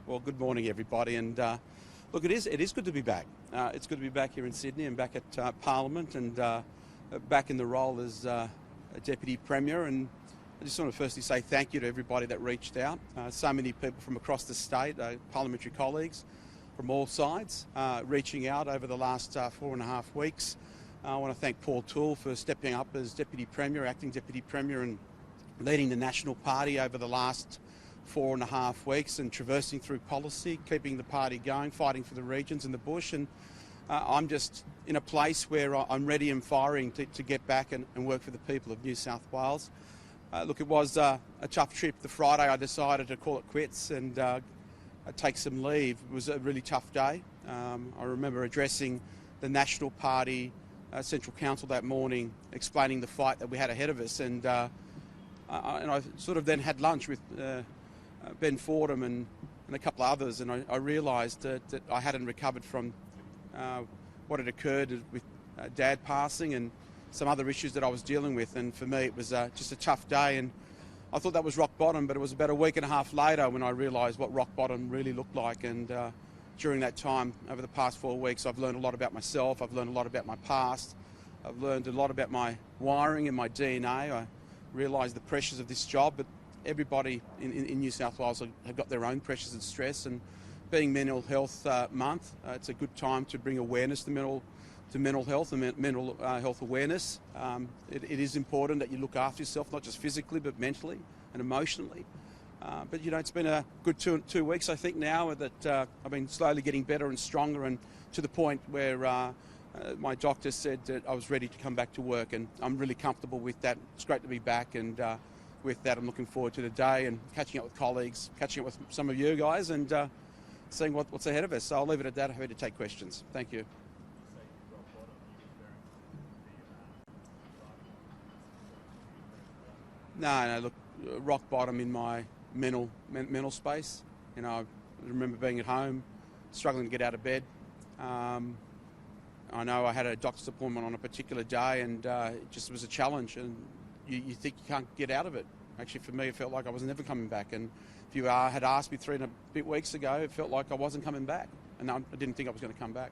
Well, good morning, everybody. And look, it is good to be back. It's good to be back here in Sydney and back at Parliament and back in the role as a Deputy Premier. And I just want to firstly say thank you to everybody that reached out. So many people from across the state, parliamentary colleagues from all sides, reaching out over the last 4.5 weeks. I want to thank Paul Toole for stepping up as Deputy Premier, Acting Deputy Premier, and leading the National Party over the last 4.5 weeks and traversing through policy, keeping the party going, fighting for the regions and the bush. And I'm just in a place where I'm ready and firing to get back and work for the people of New South Wales. Look, it was a tough trip. The Friday I decided to call it quits and take some leave. It was a really tough day. I remember addressing the National Party Central Council that morning, explaining the fight that we had ahead of us. And I sort of then had lunch with Ben Fordham and a couple of others, and I realised that I hadn't recovered from what had occurred with Dad passing and some other issues that I was dealing with. And for me, it was just a tough day, and I thought that was rock bottom, but it was about a week and a half later when I realised what rock bottom really looked like. And during that time, over the past 4 weeks, I've learned a lot about myself, I've learned a lot about my past, I've learned a lot about my wiring and my DNA. I realised the pressures of this job, but everybody in New South Wales have got their own pressures and stress, and being Mental Health Month, it's a good time to bring awareness to mental health and mental health awareness. It is important that you look after yourself, not just physically but mentally and emotionally. But you know, it's been a good two weeks, I think, now that I've been slowly getting better and stronger, and to the point where my doctor said that I was ready to come back to work, and I'm really comfortable with that. It's great to be back, and with that, I'm looking forward to the day and catching up with colleagues, catching up with some of you guys, and seeing what's ahead of us. So I'll leave it at that. I'm happy to take questions. Thank you. No, look, rock bottom in my mental space. You know, I remember being at home, struggling to get out of bed. I know I had a doctor's appointment on a particular day, and it just was a challenge, and you think you can't get out of it. Actually, for me, it felt like I was never coming back. And if you had asked me 3.5 weeks ago, it felt like I wasn't coming back. And I didn't think I was going to come back.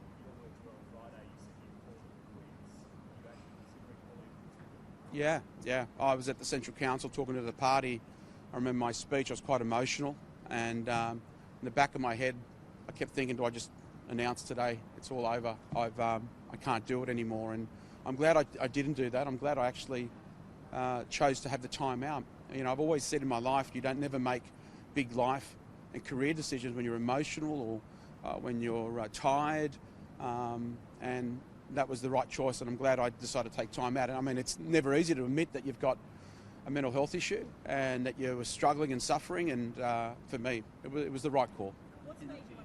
Yeah. I was at the Central Council talking to the party. I remember my speech, I was quite emotional. And in the back of my head, I kept thinking, do I just announce today it's all over? I can't do it anymore. And I'm glad I didn't do that. I'm glad I actually chose to have the time out. You know, I've always said in my life, you don't never make big life and career decisions when you're emotional or when you're tired, and that was the right choice, and I'm glad I decided to take time out. And I mean, it's never easy to admit that you've got a mental health issue and that you were struggling and suffering, and for me, it was the right call. What's made you